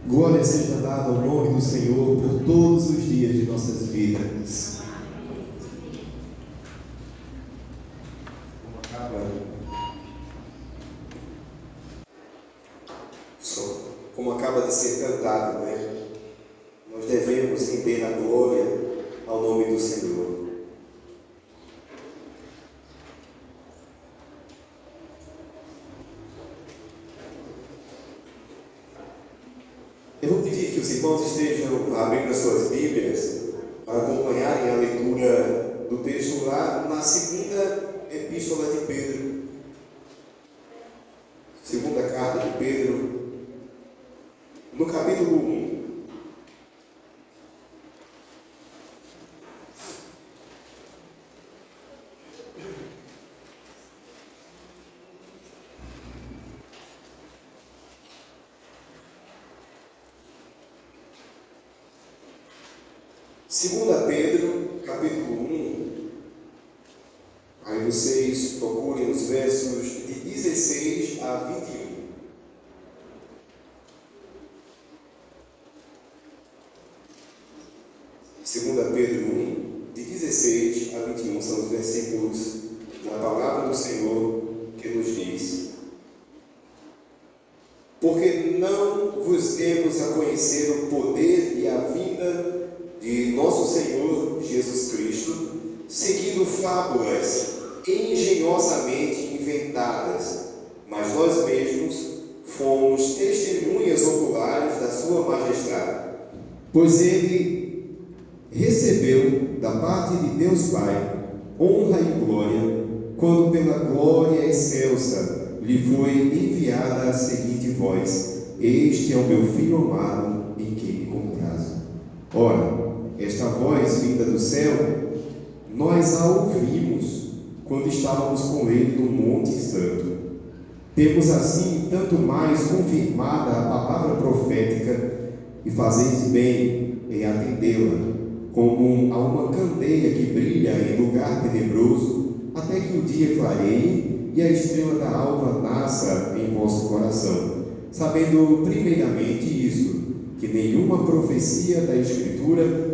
Glória seja dada ao nome do Senhor por todos os dias de nossas vidas. Como acaba de ser cantado, né? Nós devemos render a glória ao nome do Senhor. Eu vou pedir que os irmãos estejam abrindo as suas Bíblias para acompanharem a leitura do texto lá na segunda epístola de Pedro. Segunda carta de Pedro, no capítulo 1. Segunda Pedro, capítulo 1, aí vocês procurem os versos de 16 a 21. Segunda Pedro 1, de 16 a 21, são os versículos da palavra do Senhor que nos diz: porque não vos demos a conhecer o poder e a vinda de nosso Senhor Jesus Cristo, seguindo fábulas engenhosamente inventadas, mas nós mesmos fomos testemunhas oculares da sua majestade. Pois ele recebeu da parte de Deus Pai honra e glória, quando pela glória excelsa lhe foi enviada a seguinte voz: este é o meu Filho amado, em quem me comprazo. Ora, esta voz vinda do céu, nós a ouvimos quando estávamos com ele no Monte Santo. Temos assim tanto mais confirmada a palavra profética, e fazeis bem em atendê-la, como a uma candeia que brilha em lugar tenebroso, até que o dia clareie e a estrela da alva nasça em vosso coração, sabendo primeiramente isto, que nenhuma profecia da Escritura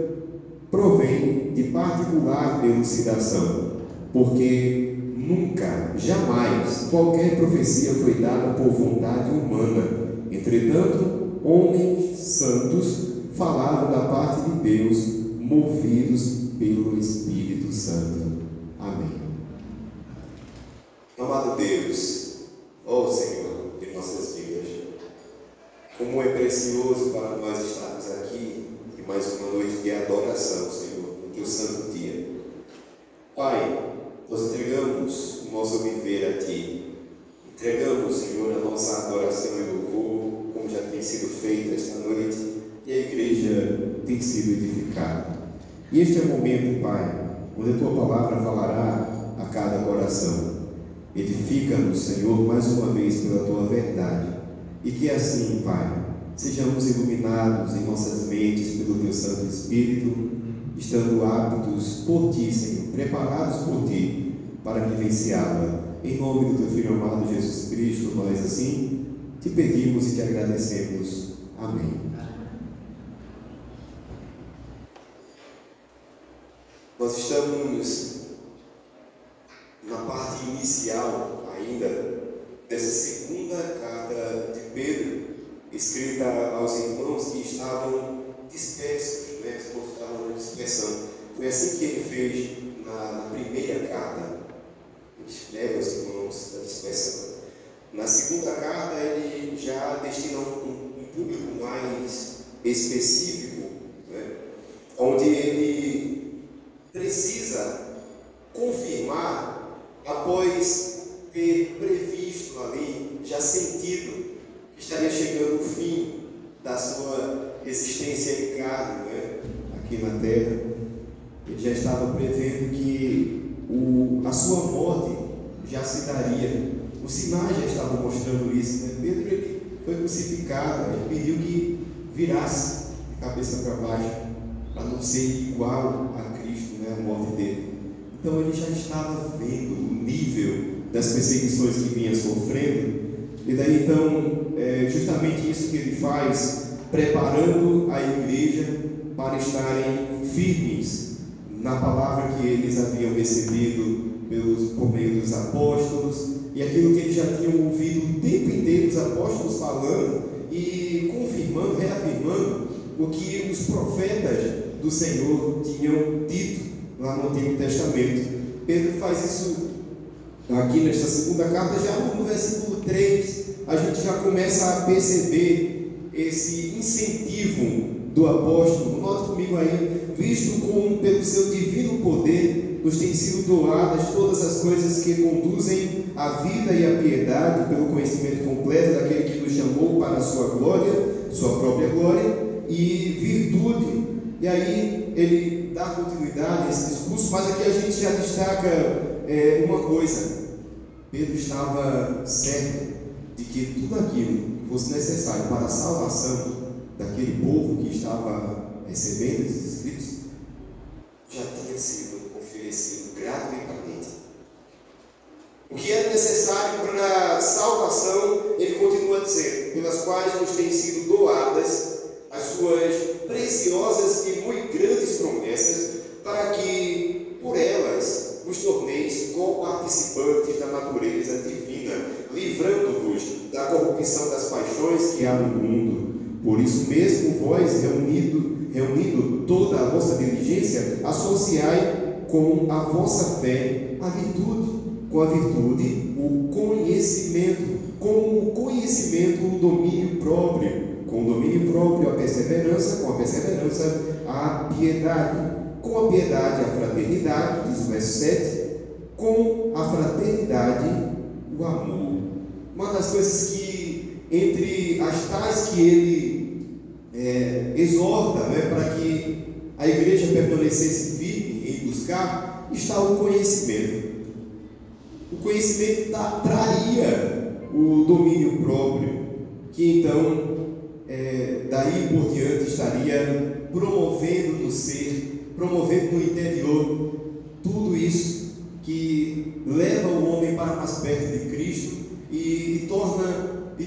provém de particular elucidação, porque nunca, jamais, qualquer profecia foi dada por vontade humana. Entretanto, homens santos falaram da parte de Deus, movidos pelo Espírito Santo. Amém. Amado Deus, ó Senhor de nossas vidas, como é precioso para nós estarmos aqui e mais uma noite de adoração, Senhor, no teu santo dia. Pai, nós entregamos o nosso viver a Ti. Entregamos, Senhor, a nossa adoração e louvor, como já tem sido feito esta noite, e a igreja tem sido edificada. E este é o momento, Pai, onde a Tua palavra falará a cada coração. Edifica-nos, Senhor, mais uma vez pela Tua verdade, e que assim, Pai, sejamos iluminados em nossas mentes pelo Teu Santo Espírito, estando aptos por Ti, Senhor, preparados por Ti, para vivenciá-la. Em nome do Teu Filho amado Jesus Cristo, nós assim Te pedimos e Te agradecemos. Amém. Nós estamos na parte inicial ainda dessa segunda carta de Pedro, escrita aos irmãos que estavam dispersos, né? Que estavam na dispersão. Foi assim que ele fez na primeira carta, ele leva os irmãos da dispersão. Na segunda carta, ele já destina um público mais específico, né? Onde ele precisa confirmar, após ter previsto ali, já sentido que estaria chegando o fim da sua existência em carne, né? Aqui na terra. Ele já estava prevendo que a sua morte já se daria. Os sinais já estavam mostrando isso, né? Pedro, ele foi crucificado, ele pediu que virasse de cabeça para baixo, para não ser igual a Cristo, né? A morte dele. Então ele já estava vendo o nível das perseguições que vinha sofrendo, e daí então, justamente isso que ele faz, preparando a igreja para estarem firmes na palavra que eles haviam recebido por meio dos apóstolos, e aquilo que eles já tinham ouvido o tempo inteiro os apóstolos falando e confirmando, reafirmando o que os profetas do Senhor tinham dito lá no Antigo Testamento. Pedro faz isso aqui nesta segunda carta. Já no versículo 3 a gente já começa a perceber esse incentivo do apóstolo. Note comigo aí: visto como pelo seu divino poder nos têm sido doadas todas as coisas que conduzem à vida e à piedade, pelo conhecimento completo daquele que nos chamou para a sua glória, sua própria glória e virtude. E aí ele dá continuidade a esse discurso, mas aqui a gente já destaca uma coisa: Pedro estava certo de que tudo aquilo que fosse necessário para a salvação daquele povo que estava recebendo esses escritos já tinha sido oferecido gratuitamente. O que era necessário para a salvação, ele continua dizendo, pelas quais nos têm sido doadas as suas preciosas e muito grandes promessas, para que por elas vos torneis co-participantes da natureza divina, livrando-vos da corrupção das paixões que há no mundo. Por isso mesmo, vós, reunindo toda a vossa diligência, associai com a vossa fé a virtude, com a virtude o conhecimento, com o conhecimento o domínio próprio, com o domínio próprio a perseverança, com a perseverança a piedade, com a piedade a fraternidade, diz o verso 7, com a fraternidade o amor. Uma das coisas que, entre as tais que ele exorta, para que a igreja permanecesse firme em buscar, está o conhecimento. O conhecimento traria o domínio próprio, que então daí por diante estaria promovendo no ser, promovendo no interior tudo isso que leva o homem para mais perto de Cristo e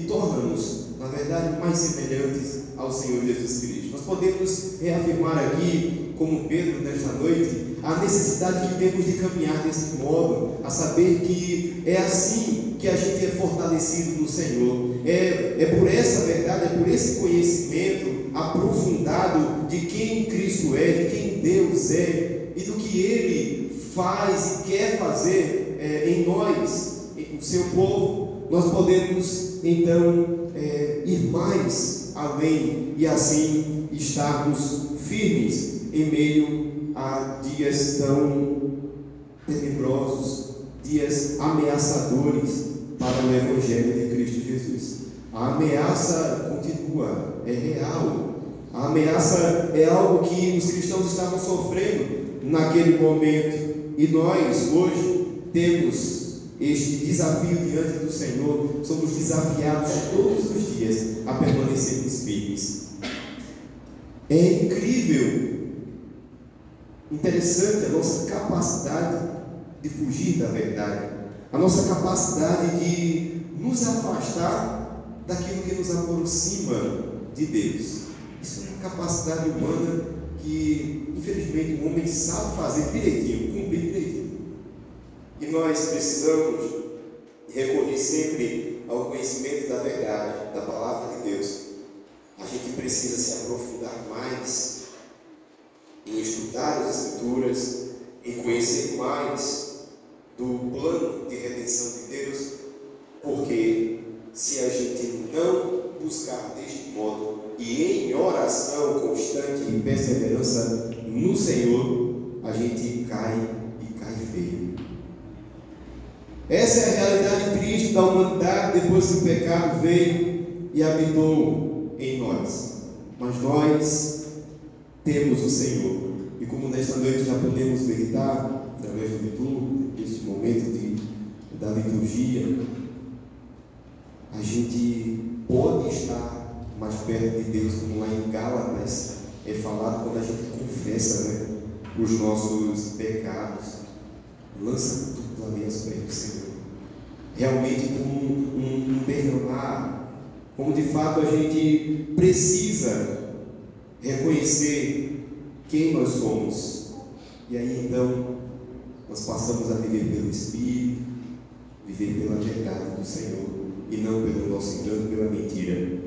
torna-nos, na verdade, mais semelhantes ao Senhor Jesus Cristo. Nós podemos reafirmar aqui, como Pedro nesta noite, a necessidade que temos de caminhar desse modo, a saber que é assim que a gente é fortalecido no Senhor. É por essa verdade, é por esse conhecimento aprofundado de quem Cristo é, de quem Deus é e do que Ele faz e quer fazer em nós, o seu povo, nós podemos então ir mais além e assim estarmos firmes em meio a dias tão tenebrosos, dias ameaçadores para o Evangelho de Cristo Jesus. A ameaça continua, é real. A ameaça é algo que os cristãos estavam sofrendo naquele momento, e nós hoje temos este desafio diante do Senhor. Somos desafiados todos os dias a permanecermos firmes. É incrível, interessante a nossa capacidade de fugir da verdade, a nossa capacidade de nos afastar daquilo que nos aproxima de Deus. Isso é uma capacidade humana que, infelizmente, o homem sabe fazer direitinho, cumprir direitinho. E nós precisamos recorrer sempre ao conhecimento da verdade, da palavra de Deus. A gente precisa se aprofundar mais em estudar as Escrituras, em conhecer mais do plano de redenção de Deus, porque se a gente não buscar deste modo e em oração constante e perseverança no Senhor, a gente cai e cai feio. Essa é a realidade triste da humanidade depois que o pecado veio e habitou em nós. Mas nós temos o Senhor, e como nesta noite já podemos meditar através do liturgo, deste momento da liturgia, a gente pode estar mais perto de Deus, como lá em Gálatas é falado, quando a gente confessa os nossos pecados, lança tudo ali aos pés do Senhor, realmente como um derramar como de fato a gente precisa reconhecer quem nós somos. E aí então nós passamos a viver pelo Espírito, viver pela verdade do Senhor, e não pelo nosso engano, pela mentira.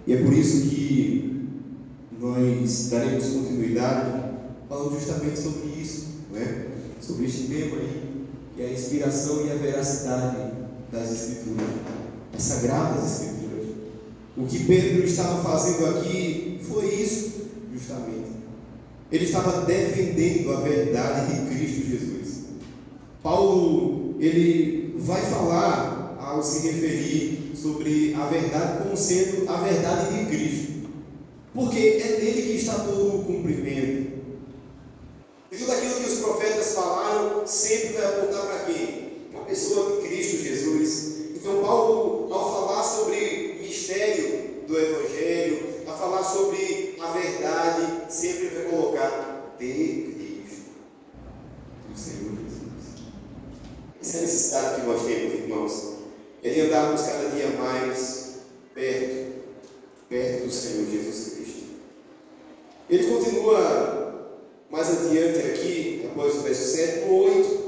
E é por isso que nós daremos continuidade falando justamente sobre isso, né? Sobre este tema aí, que é a inspiração e a veracidade das Escrituras, as Sagradas Escrituras. O que Pedro estava fazendo aqui foi isso, justamente. Ele estava defendendo a verdade de Cristo Jesus. Paulo, ele vai falar, ao se referir sobre a verdade como sendo a verdade de Cristo, porque é nele que está todo o cumprimento. E tudo aquilo que os profetas falaram sempre vai apontar para quem? Uma pessoa de Cristo Jesus. Então Paulo, ao falar sobre o mistério do Evangelho, a falar sobre a verdade, sempre vai colocar de Cristo, do Senhor Jesus. Essa é a necessidade que nós temos, irmãos, é de andarmos cada dia mais perto do Senhor Jesus Cristo. Ele continua mais adiante aqui, após o verso 7, no 8,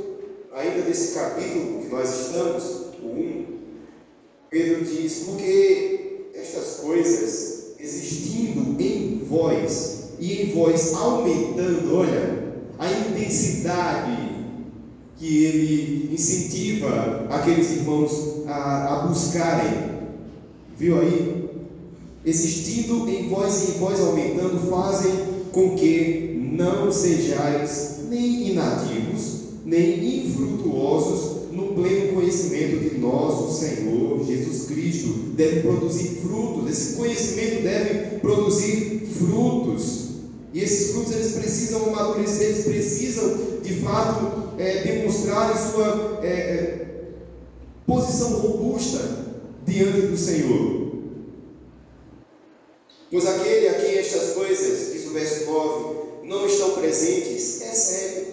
ainda desse capítulo que nós estamos, o 1, Pedro diz: porque estas coisas existindo em vós, e em vós aumentando, olha, a intensidade que ele incentiva aqueles irmãos a buscarem, viu aí? Existindo em vós e em vós aumentando, fazem com que não sejais nem inativos, nem infrutuosos no pleno conhecimento de nosso Senhor Jesus Cristo. Deve produzir frutos, esse conhecimento deve produzir frutos, e esses frutos eles precisam amadurecer, eles precisam de fato demonstrar sua posição robusta diante do Senhor. Pois aquele a quem estas coisas, diz o verso 9, não estão presentes, é cego,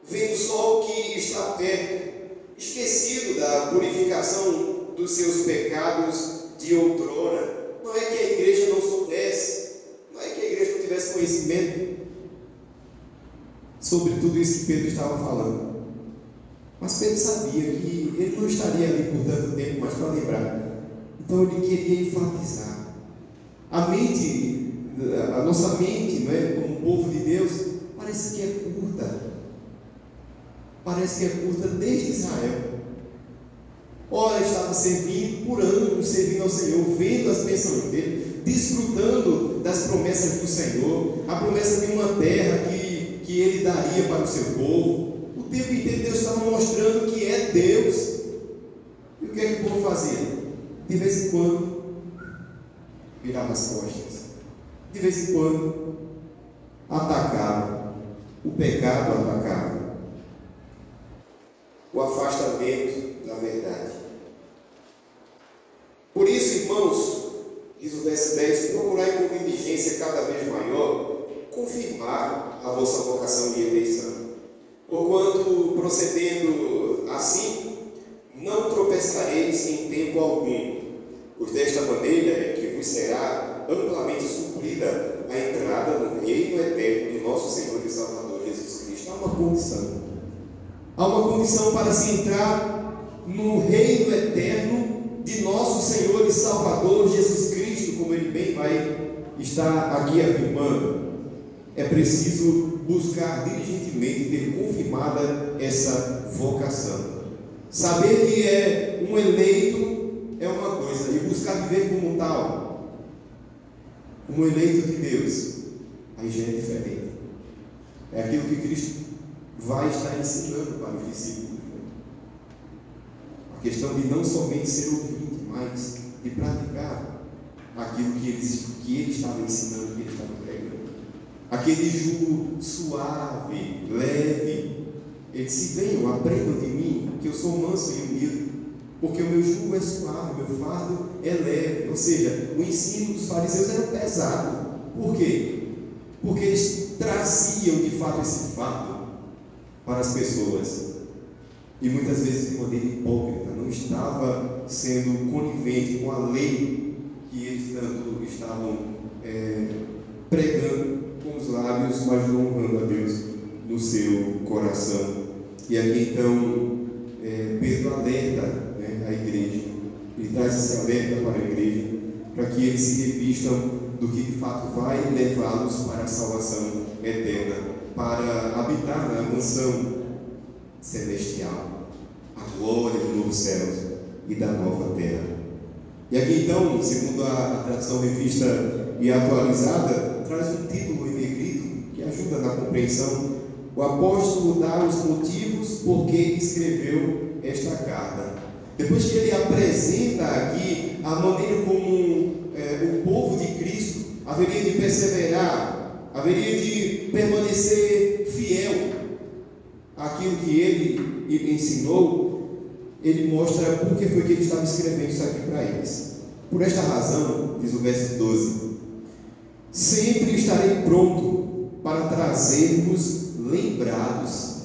vendo só o que está perto, esquecido da purificação dos seus pecados de outrora. Não é que a igreja não soubesse, não é que a igreja não tivesse conhecimento sobre tudo isso que Pedro estava falando, mas Pedro sabia que ele não estaria ali por tanto tempo mais para lembrar. Então ele queria enfatizar. A nossa mente, não é, como povo de Deus, parece que é curta. Parece que é curta desde Israel. Ora, estava servindo por anos, servindo ao Senhor, vendo as bênçãos dele, desfrutando das promessas do Senhor, a promessa de uma terra que ele daria para o seu povo. O tempo inteiro Deus estava mostrando que é Deus. E o que é que o povo fazia? De vez em quando virava as costas, de vez em quando atacava, o pecado atacava, o afastamento da verdade. Por isso, irmãos, diz o verso 10, procurai com diligência cada vez maior confirmar a vossa vocação de eleição, porquanto procedendo assim não tropeçareis em tempo algum, pois desta maneira é que vos será amplamente suprida a entrada no reino eterno de nosso Senhor e Salvador Jesus Cristo. Há uma condição. Há uma condição para se entrar no reino eterno de nosso Senhor e Salvador Jesus Cristo, como ele bem vai estar aqui afirmando. É preciso buscar diligentemente ter confirmada essa vocação. Saber que é um eleito é uma coisa, e buscar viver como tal, como eleito de Deus, aí já é diferente. É aquilo que Cristo vai estar ensinando para os discípulos. A questão de não somente ser ouvinte, mas de praticar aquilo que ele estava ensinando, que ele estava pregando. Aquele jugo suave, leve. Ele disse: venham, aprendam de mim, que eu sou manso e humilde, porque o meu jugo é suave, o meu fardo é leve. Ou seja, o ensino dos fariseus era pesado. Por quê? Porque eles traziam de fato esse fardo para as pessoas, e muitas vezes de maneira hipócrita, não estava sendo conivente com a lei que eles tanto estavam pregando com os lábios, mas não honrando a Deus no seu coração. E aqui então Pedro alerta, né, a igreja, ele traz esse alerta para a igreja, para que eles se revistam do que de fato vai levá-los para a salvação eterna, para habitar na mansão celestial, a glória do novo céu e da nova terra. E aqui então, segundo a tradução revista e atualizada, traz um título em negrito que ajuda na compreensão. O apóstolo dá os motivos por que escreveu esta carta. Depois que ele apresenta aqui a maneira como o povo de Cristo haveria de perseverar, haveria de permanecer fiel àquilo que ele ensinou, ele mostra por que foi que ele estava escrevendo isso aqui para eles. Por esta razão, diz o verso 12, sempre estarei pronto para trazer-vos lembrados,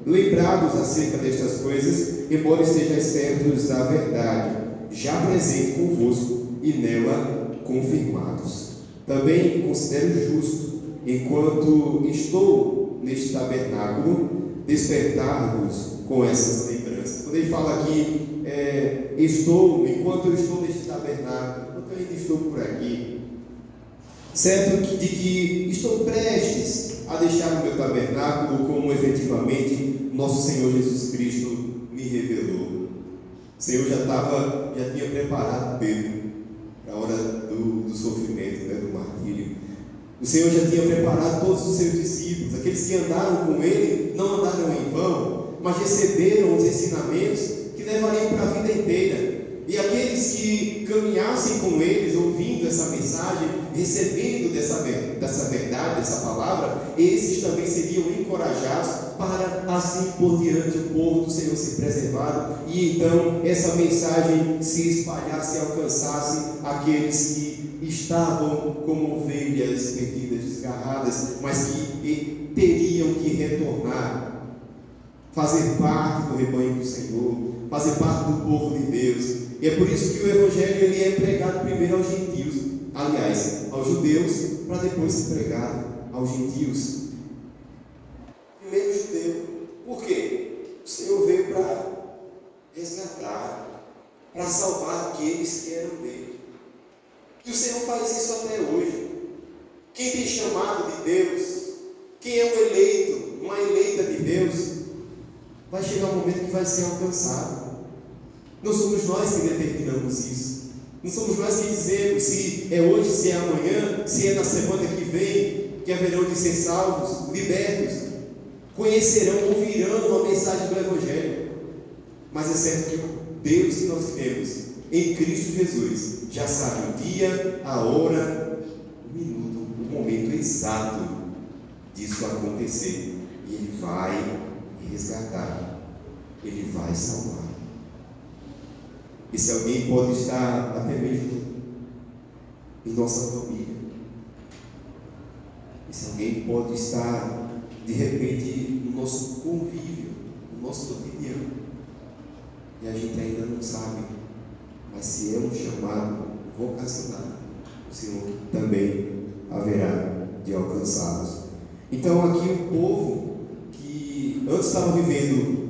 lembrados acerca destas coisas, embora estejais certos da verdade, já presente convosco e nela confirmados. Também considero justo, enquanto estou neste tabernáculo, despertar-vos com essas lembranças. Quando ele fala aqui, enquanto eu estou neste tabernáculo, enquanto eu ainda estou por aqui, certo de que estou prestes a deixar o meu tabernáculo, como efetivamente nosso Senhor Jesus Cristo me revelou. O Senhor já tinha preparado Pedro para a hora do sofrimento, do martírio. O Senhor já tinha preparado todos os seus discípulos, aqueles que andaram com ele, não andaram em vão, mas receberam os ensinamentos que levariam para a vida inteira. E aqueles que caminhassem com eles, ouvindo essa mensagem, recebendo dessa verdade, dessa palavra, esses também seriam encorajados para, assim por diante, o povo do Senhor ser preservado, e então essa mensagem se espalhasse e alcançasse aqueles que estavam como ovelhas perdidas, desgarradas, mas que teriam que retornar, fazer parte do rebanho do Senhor, fazer parte do povo de Deus. E é por isso que o Evangelho ele é pregado primeiro aos gentios, aliás, aos judeus, para depois ser pregado aos gentios. Primeiro judeu. Por quê? O Senhor veio para resgatar, para salvar aqueles que eram dele. E o Senhor faz isso até hoje. Quem tem chamado de Deus, quem é um eleito, uma eleita de Deus, vai chegar um momento que vai ser alcançado. Não somos nós que determinamos isso. Não somos nós que dizemos se é hoje, se é amanhã, se é na semana que vem, que haverão de ser salvos, libertos, conhecerão, ouvirão a mensagem do Evangelho. Mas é certo que o Deus que nós cremos em Cristo Jesus já sabe o dia, a hora, o minuto, o momento exato disso acontecer. E Ele vai resgatar, Ele vai salvar. Esse alguém pode estar até mesmo em nossa família. Esse alguém pode estar, de repente, no nosso convívio, no nosso cotidiano. E a gente ainda não sabe. Mas se é um chamado vocacionado, o Senhor também haverá de alcançá-los. Então aqui o povo que antes estava vivendo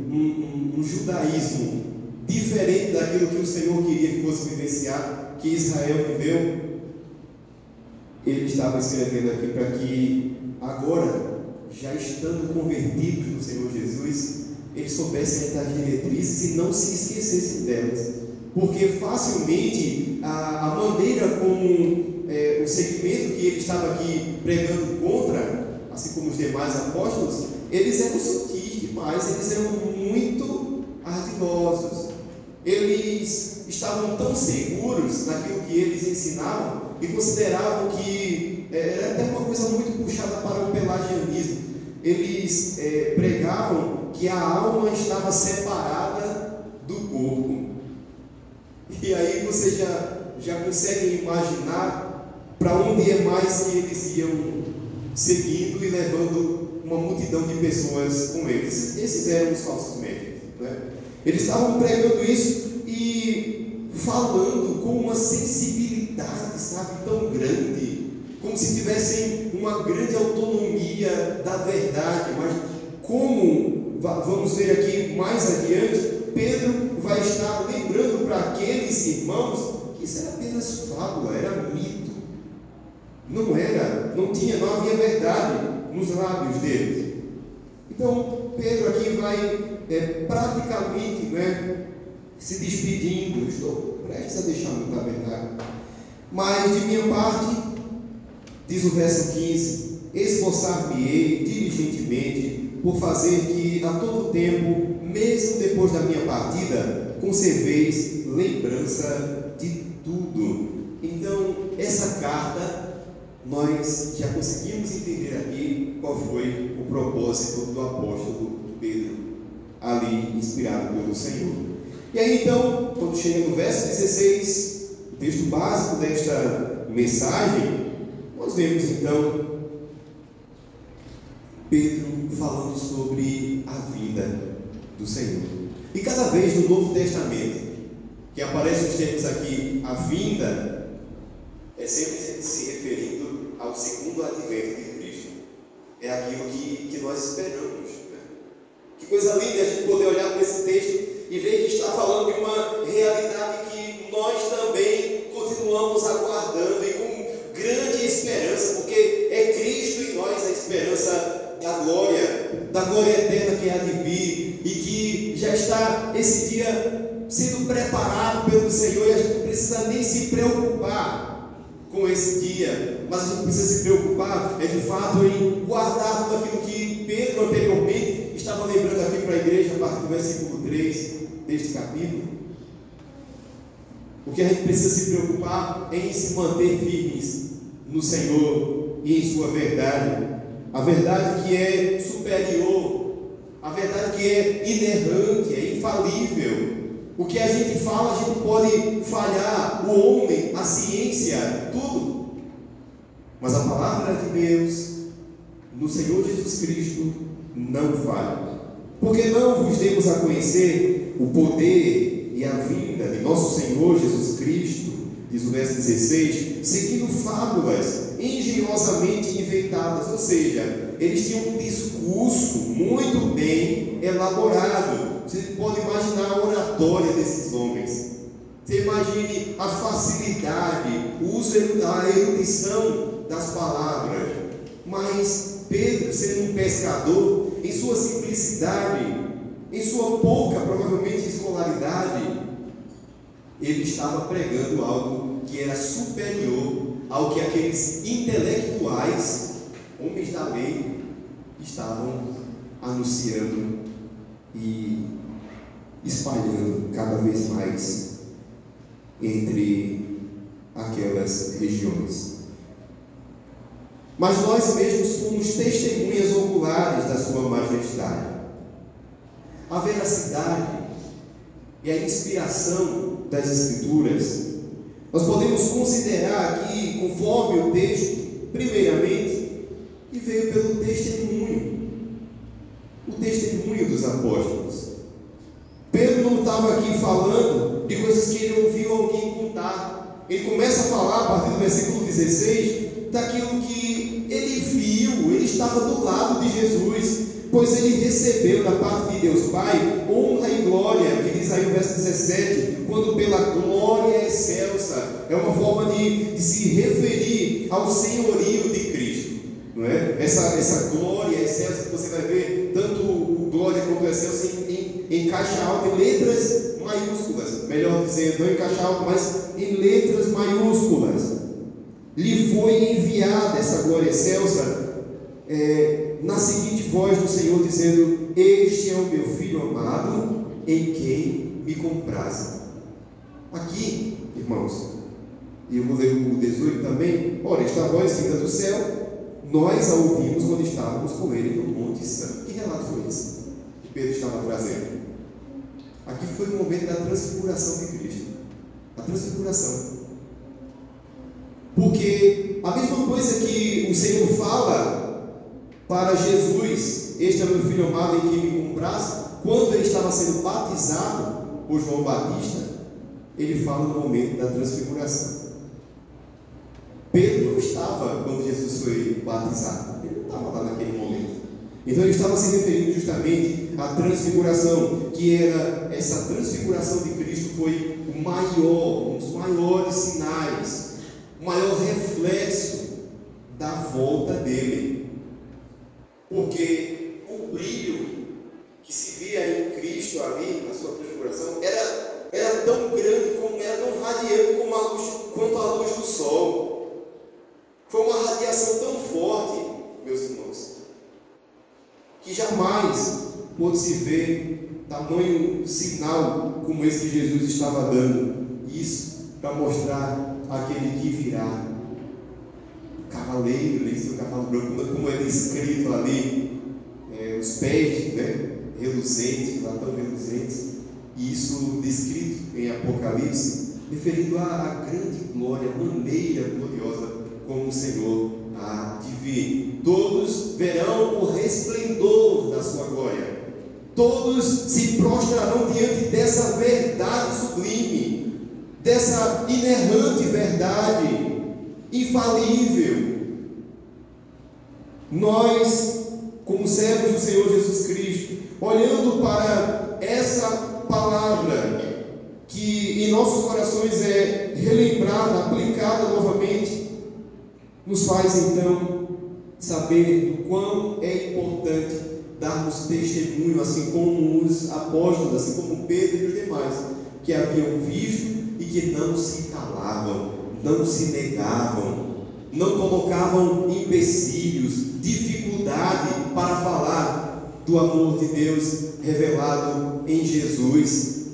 um judaísmo diferente daquilo que o Senhor queria que fosse vivenciado, que Israel viveu, ele estava escrevendo aqui para que agora, já estando convertidos no Senhor Jesus, eles soubessem das diretrizes e não se esquecessem delas, porque facilmente a maneira como o segmento que ele estava aqui pregando contra, assim como os demais apóstolos, eles eram sutis demais, eles eram muito ardilosos. Eles estavam tão seguros naquilo que eles ensinavam e consideravam que era até uma coisa muito puxada para o pelagianismo. Eles pregavam que a alma estava separada do corpo. E aí você já consegue imaginar para onde é mais que eles iam seguindo e levando uma multidão de pessoas com eles. Esses eram os falsos médicos, né? Eles estavam pregando isso e falando com uma sensibilidade tranquilidade, sabe, tão grande, como se tivessem uma grande autonomia da verdade. Mas como vamos ver aqui mais adiante, Pedro vai estar lembrando para aqueles irmãos que isso era apenas fábula, era mito, não havia verdade nos lábios deles. Então Pedro aqui vai praticamente, se despedindo. Estou prestes a deixar muita verdade, mas de minha parte, diz o verso 15, esforçar-me-ei diligentemente por fazer que a todo tempo, mesmo depois da minha partida, conserveis lembrança de tudo. Então, essa carta, nós já conseguimos entender aqui qual foi o propósito do apóstolo Pedro, ali inspirado pelo Senhor. E aí então, quando chega no verso 16, o texto básico desta mensagem, nós vemos então Pedro falando sobre a vinda do Senhor. E cada vez no Novo Testamento que aparecem os termos aqui, a vinda, é sempre se referindo ao segundo advento de Cristo. É aquilo que nós esperamos. Que coisa linda a gente poder olhar para esse texto e ver que está falando de uma realidade que nós também continuamos aguardando e com grande esperança, porque é Cristo em nós a esperança da glória eterna que há de vir, e que já está esse dia sendo preparado pelo Senhor, e a gente não precisa nem se preocupar com esse dia, mas a gente precisa se preocupar de fato em guardar tudo aquilo que Pedro anteriormente estava lembrando aqui para a igreja, a partir do versículo 3 deste capítulo. O que a gente precisa se preocupar é em se manter firmes no Senhor e em sua verdade, a verdade que é superior, a verdade que é inerrante, é infalível. O que a gente fala, a gente pode falhar, o homem, a ciência, tudo, mas a palavra de Deus no Senhor Jesus Cristo não falha. Porque não vos demos a conhecer o poder e a vinda de nosso Senhor Jesus Cristo, diz o verso 16, seguindo fábulas engenhosamente inventadas. Ou seja, eles tinham um discurso muito bem elaborado. Você pode imaginar a oratória desses homens. Você imagine a facilidade, o uso, a erudição das palavras. Mas Pedro, sendo um pescador, em sua simplicidade, em sua pouca, provavelmente, escolaridade, ele estava pregando algo que era superior ao que aqueles intelectuais, homens da lei, estavam anunciando e espalhando cada vez mais entre aquelas regiões. Mas nós mesmos fomos testemunhas oculares da sua majestade. A veracidade e a inspiração das Escrituras, nós podemos considerar aqui, conforme o texto, primeiramente, que veio pelo testemunho, o testemunho dos apóstolos. Pedro não estava aqui falando de coisas que ele ouviu alguém contar. Ele começa a falar, a partir do versículo 16, daquilo que ele viu. Ele estava do lado de Jesus, pois ele recebeu da parte de Deus Pai honra e glória, que diz aí o verso 17, quando pela glória excelsa, é uma forma de se referir ao senhorio de Cristo, não é? Essa glória excelsa que você vai ver, tanto o glória quanto o excelsa em caixa alta, em letras maiúsculas, melhor dizendo, não em caixa alta, mas em letras maiúsculas. Lhe foi enviada essa glória excelsa, na seguinte voz do Senhor, dizendo: este é o meu filho amado, em quem me compraze. Aqui, irmãos, e eu vou ler o 18 também. Ora, esta voz vinda do céu, nós a ouvimos quando estávamos com ele no Monte Santo. Que relato foi esse que Pedro estava trazendo? Aqui foi o momento da transfiguração de Cristo. A transfiguração. Porque a mesma coisa que o Senhor fala para Jesus, este é meu filho amado em quem me comprasse, quando ele estava sendo batizado por João Batista, ele fala no momento da transfiguração. Pedro não estava quando Jesus foi batizado, ele não estava lá naquele momento. Então ele estava se referindo justamente à transfiguração, que era essa transfiguração de Cristo foi o maior, um dos maiores sinais, o maior reflexo da volta dele. Porque o brilho que se via em Cristo ali, na sua transfiguração, era tão grande, era tão radiante quanto a luz do sol. Foi uma radiação tão forte, meus irmãos, que jamais pôde se ver tamanho sinal como esse que Jesus estava dando. Isso para mostrar aquele que virá. Cavaleiro, nem seu cavalo branco, como é descrito ali, os pés, reluzentes, lá tão reluzentes, e isso descrito em Apocalipse, referindo à grande glória, maneira gloriosa como o Senhor há de vir. Todos verão o resplendor da sua glória, todos se prostrarão diante dessa verdade sublime, dessa inerrante verdade infalível. Nós, como servos do Senhor Jesus Cristo, olhando para essa palavra que em nossos corações é relembrada, aplicada novamente, nos faz então saber do quão é importante darmos testemunho, assim como os apóstolos, assim como Pedro e os demais, que haviam visto e que não se calavam, não se negavam, não colocavam empecilhos, dificuldade para falar do amor de Deus revelado em Jesus.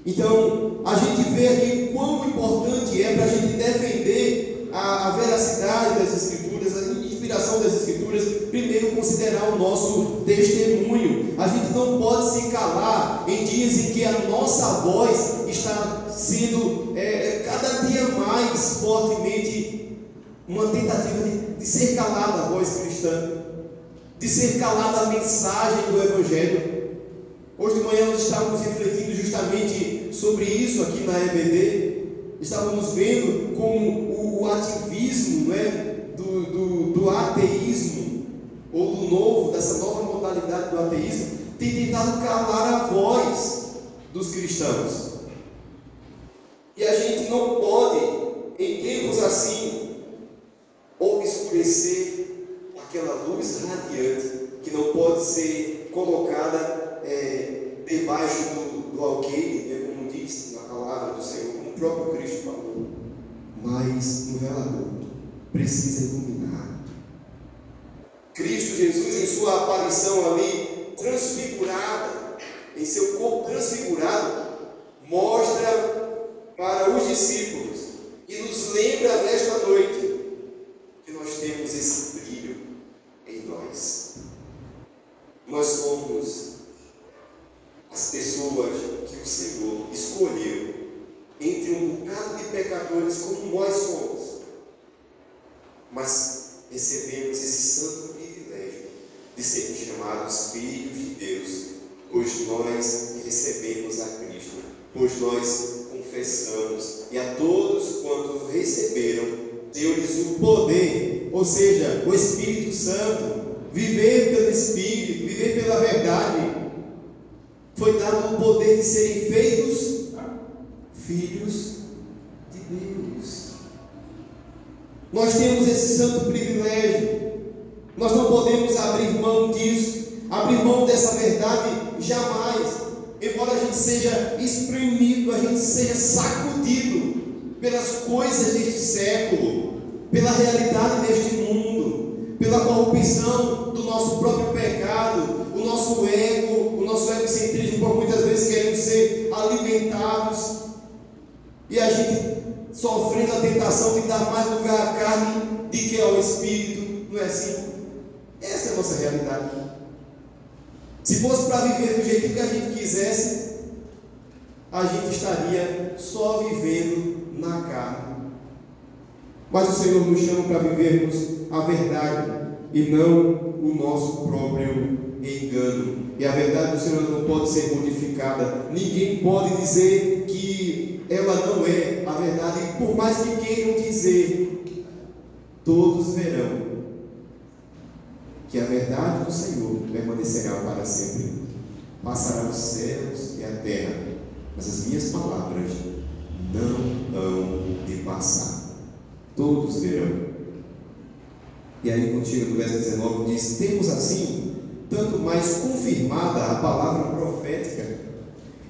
Então, a gente vê aqui quão importante é para a gente defender a veracidade das Escrituras, a inspiração das Escrituras, primeiro considerar o nosso testemunho. A gente não pode se calar em dias em que a nossa voz está sendo cada dia mais fortemente uma tentativa de ser calada a voz cristã, de ser calada a mensagem do Evangelho. Hoje de manhã nós estávamos refletindo justamente sobre isso aqui na EBD. Estávamos vendo como o ativismo do ateísmo, ou do novo, dessa nova modalidade do ateísmo, tem tentado calar a voz dos cristãos. E a gente não pode, em tempos assim, obscurecer aquela luz radiante que não pode ser colocada debaixo do alqueire, como diz na palavra do Senhor, como o próprio Cristo falou. Mas no velador precisa iluminar. Cristo Jesus, em sua aparição ali, transfigurada, em seu corpo transfigurado, mostra para os discípulos e nos lembra nesta noite que nós temos esse brilho em nós. Nós somos as pessoas que o Senhor escolheu entre um bocado de pecadores como nós somos, mas recebemos esse santo privilégio de sermos chamados filhos de Deus, pois nós recebemos a Cristo, pois nós confessamos, e a todos quantos receberam, deu-lhes o poder, ou seja, o Espírito Santo, viver pelo Espírito, viver pela verdade. Foi dado o poder de serem feitos filhos de Deus. Nós temos esse santo privilégio. Nós não podemos abrir mão disso, abrir mão dessa verdade jamais. Embora a gente seja espremido, a gente seja sacudido pelas coisas deste século, pela realidade deste mundo, pela corrupção do nosso próprio pecado, o nosso egocentrismo, por muitas vezes querendo ser alimentados, e a gente sofrendo a tentação de dar mais lugar à carne do que ao Espírito. Não é assim? Essa é a nossa realidade. Se fosse para viver do jeito que a gente quisesse, a gente estaria só vivendo na carne. Mas o Senhor nos chama para vivermos a verdade e não o nosso próprio engano. E a verdade do Senhor não pode ser modificada. Ninguém pode dizer que ela não é a verdade, por mais que queiram dizer. todos verão que a verdade do Senhor permanecerá para sempre. Passarão os céus e a terra, mas as minhas palavras não hão de passar. Todos verão. E aí, quando chega no verso 19, diz: temos assim tanto mais confirmada a palavra profética,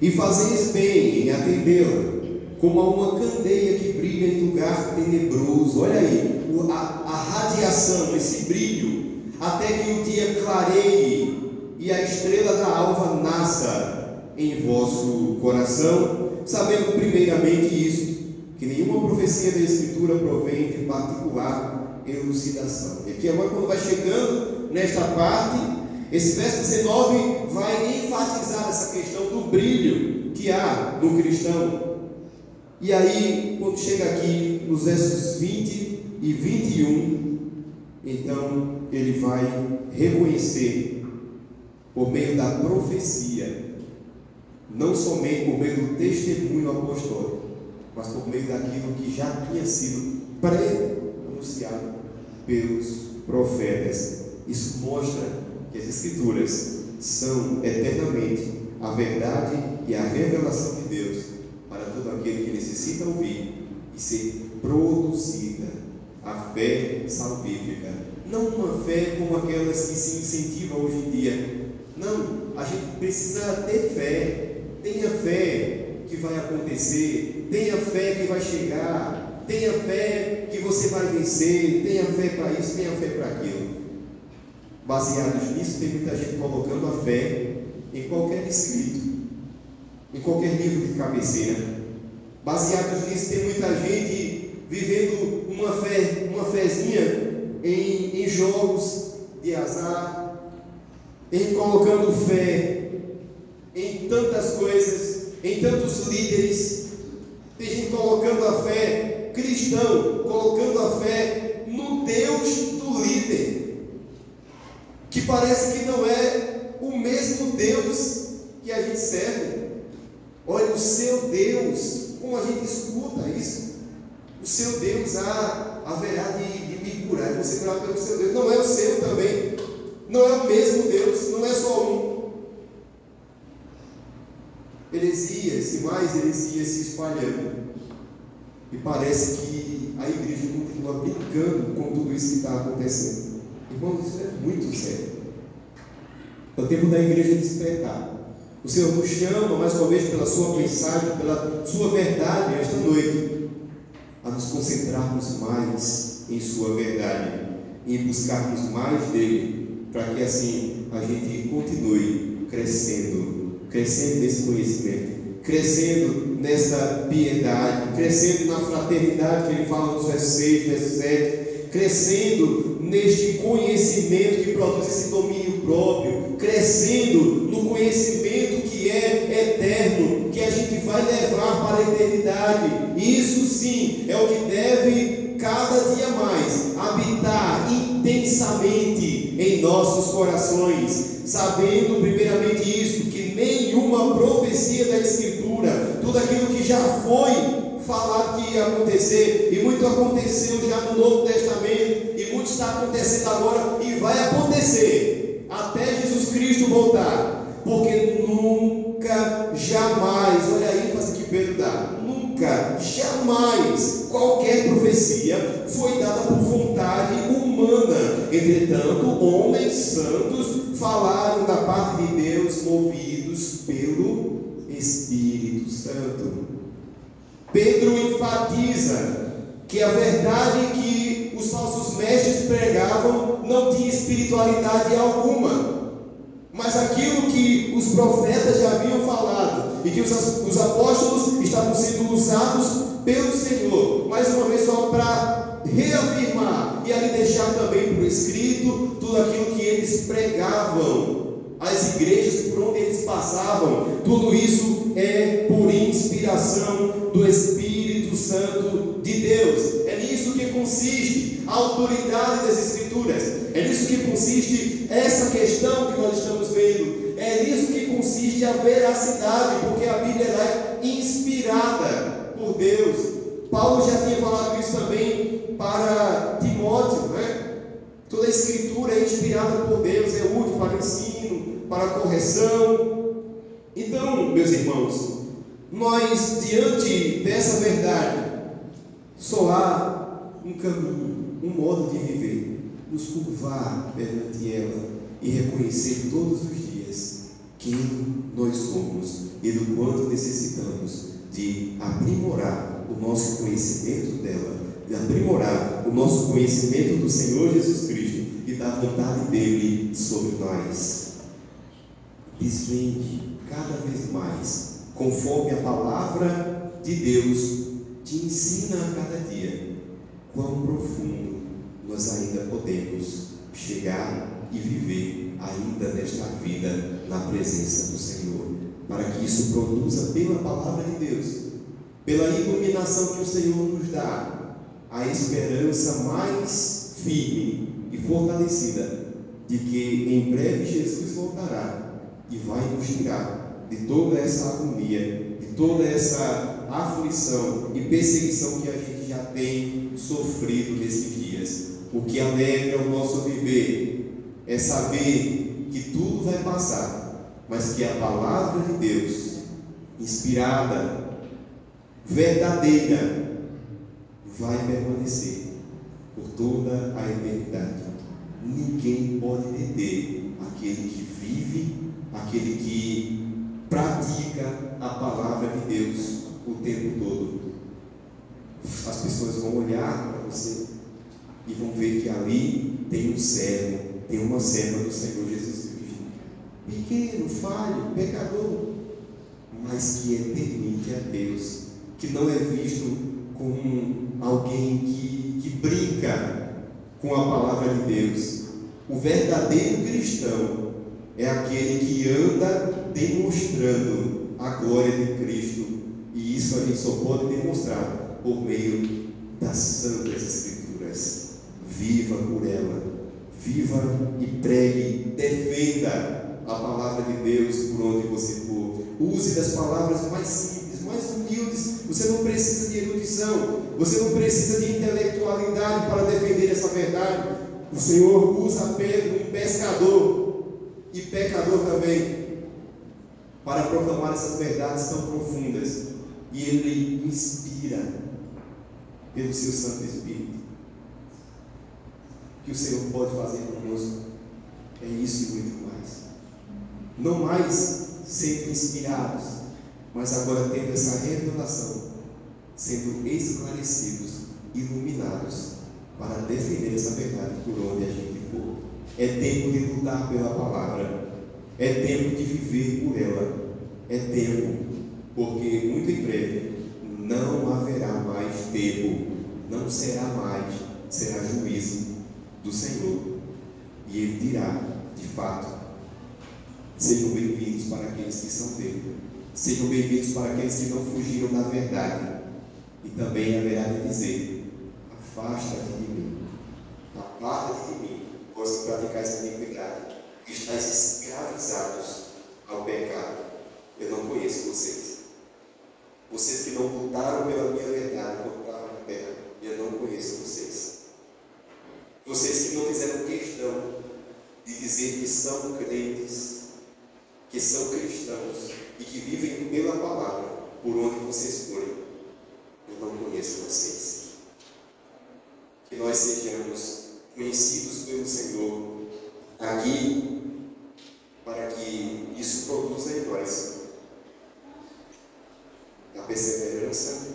e fazeis bem em atendê-la, como a uma candeia que brilha em lugar tenebroso. Olha aí, a radiação, esse brilho, até que o dia clareie e a estrela da alva nasça em vosso coração, sabendo primeiramente isto, que nenhuma profecia da Escritura provém de particular elucidação. E aqui agora, quando vai chegando nesta parte, esse verso 19 vai enfatizar essa questão do brilho que há no cristão. E aí, quando chega aqui nos versos 20 e 21, então ele vai reconhecer, por meio da profecia, não somente por meio do testemunho apostólico, mas por meio daquilo que já tinha sido pré-anunciado pelos profetas. Isso mostra que as Escrituras são eternamente a verdade e a revelação de Deus para todo aquele que necessita ouvir e ser produzida a fé salvífica. Não uma fé como aquelas que se incentivam hoje em dia. Não, a gente precisa ter fé. Tenha fé que vai acontecer, tenha fé que vai chegar, tenha fé que você vai vencer, tenha fé para isso, tenha fé para aquilo. Baseados nisso, tem muita gente colocando a fé em qualquer escrito, em qualquer livro de cabeceira. Baseados nisso, tem muita gente vivendo uma fezinha em jogos de azar, em colocando fé em tantas coisas, em tantos líderes. Tem gente colocando a fé, cristão, colocando a fé no Deus do líder, que parece que não é o mesmo Deus que a gente serve. Olha, o seu Deus, como a gente escuta isso, o seu Deus haverá de me curar, você curar pelo seu Deus. Não é o seu também, não é o mesmo Deus, não é só um. Heresias e mais heresias se espalhando, e parece que a igreja continua brincando com tudo isso que está acontecendo. Irmãos, isso é muito sério. É o tempo da igreja despertar. O Senhor nos chama, mais uma vez, pela sua mensagem, pela sua verdade, esta noite, a nos concentrarmos mais em sua verdade, e buscarmos mais dele, para que assim a gente continue crescendo nesse conhecimento, crescendo nessa piedade, crescendo na fraternidade que ele fala nos versos 6, versos 7, crescendo neste conhecimento que produz esse domínio próprio, crescendo no conhecimento que é eterno, que a gente vai levar para a eternidade. Isso sim é o que deve cada dia mais habitar intensamente em nossos corações, sabendo primeiramente isso, que nenhuma profecia da Escritura, tudo aquilo que já foi falado que ia acontecer, e muito aconteceu já no Novo Testamento, e muito está acontecendo agora, e vai acontecer até Jesus Cristo voltar, porque nunca, jamais, olha a ênfase que Pedro dá, nunca, jamais, qualquer profecia foi dada por vontade humana. Entretanto, homens santos falaram da parte de Deus, movidos pelo Espírito Santo. Pedro enfatiza que a verdade que os falsos mestres pregavam não tinha espiritualidade alguma, mas aquilo que os profetas já haviam falado, e que os apóstolos estavam sendo usados pelo Senhor, mais uma vez só para reafirmar e ali deixar também por escrito tudo aquilo que eles pregavam, as igrejas por onde eles passavam, tudo isso é por inspiração do Espírito Santo de Deus. É nisso que consiste a autoridade das Escrituras, é nisso que consiste essa questão que nós estamos vendo, é nisso que consiste a veracidade, porque a Bíblia é inspirada por Deus. Paulo já tinha falado isso também para Timóteo, né? Toda a escritura é inspirada por Deus, é útil para o ensino, para a correção. Então, meus irmãos, nós, diante dessa verdade, só há um caminho, um modo de viver: nos curvar perante ela e reconhecer todos os dias quem nós somos e do quanto necessitamos de aprimorar o nosso conhecimento dela, de aprimorar o nosso conhecimento do Senhor Jesus Cristo e da vontade dele sobre nós. Desvende cada vez mais, conforme a palavra de Deus te ensina a cada dia, quão profundo nós ainda podemos chegar e viver ainda nesta vida na presença do Senhor, para que isso produza pela palavra de Deus, pela iluminação que o Senhor nos dá, a esperança mais firme e fortalecida de que em breve Jesus voltará e vai nos tirar de toda essa agonia, de toda essa aflição e perseguição que a gente já tem sofrido nesses dias. O que alegra o nosso viver é saber que tudo vai passar, mas que a palavra de Deus, inspirada, verdadeira, vai permanecer por toda a eternidade. Ninguém pode deter aquele que vive, aquele que pratica a palavra de Deus o tempo todo. As pessoas vão olhar para você e vão ver que ali tem um servo, tem uma serva do Senhor Jesus Cristo, pequeno, falho, pecador, mas que é temente a Deus, que não é visto como alguém que brinca com a palavra de Deus. O verdadeiro cristão é aquele que anda demonstrando a glória de Cristo, e isso a gente só pode demonstrar por meio das santas Escrituras. Viva por ela, viva e pregue, defenda a palavra de Deus por onde você for. Use das palavras mais simples, mais humildes. Você não precisa de erudição, você não precisa de intelectualidade para defender essa verdade. O Senhor usa Pedro, um pescador e pecador também, para proclamar essas verdades tão profundas, e ele inspira pelo seu Santo Espírito. O que o Senhor pode fazer conosco é isso e muito mais. Não mais sendo inspirados, mas agora tendo essa revelação, sendo esclarecidos, iluminados, para defender essa verdade por onde a gente for. É tempo de lutar pela palavra, é tempo de viver por ela, é tempo, porque muito em breve não haverá mais tempo, não será mais, será juízo do Senhor, e Ele dirá, de fato: sejam bem-vindos para aqueles que são dele, sejam bem-vindos para aqueles que não fugiram da verdade, e também haverá de dizer: afasta-te de mim, aparta-te de mim, pois que praticais a iniquidade, que estáis escravizados ao pecado. Eu não conheço vocês. Vocês que não lutaram pela minha verdade, lutaram na terra, eu não conheço vocês. Vocês que não fizeram questão de dizer que são crentes, que são cristãos e que vivem pela palavra, por onde vocês forem, eu não conheço vocês. Que nós sejamos conhecidos pelo Senhor aqui, para que isso produza em nós a perseverança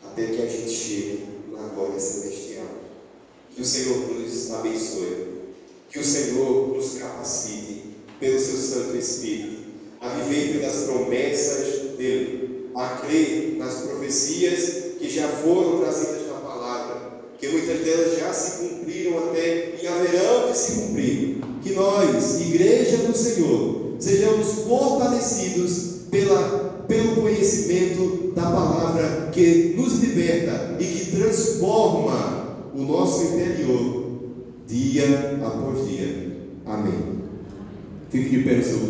até que a gente chegue na glória celestial. Que o Senhor nos abençoe, que o Senhor nos capacite pelo seu Santo Espírito a viver pelas promessas dele, a crer nas profecias que já foram trazidas na palavra, que muitas delas já se cumpriram até e haverão de se cumprir. Que nós, Igreja do Senhor, sejamos fortalecidos pelo conhecimento da palavra que nos liberta e que transforma o nosso interior dia após dia. Amém. Fique de pé no seu lugar.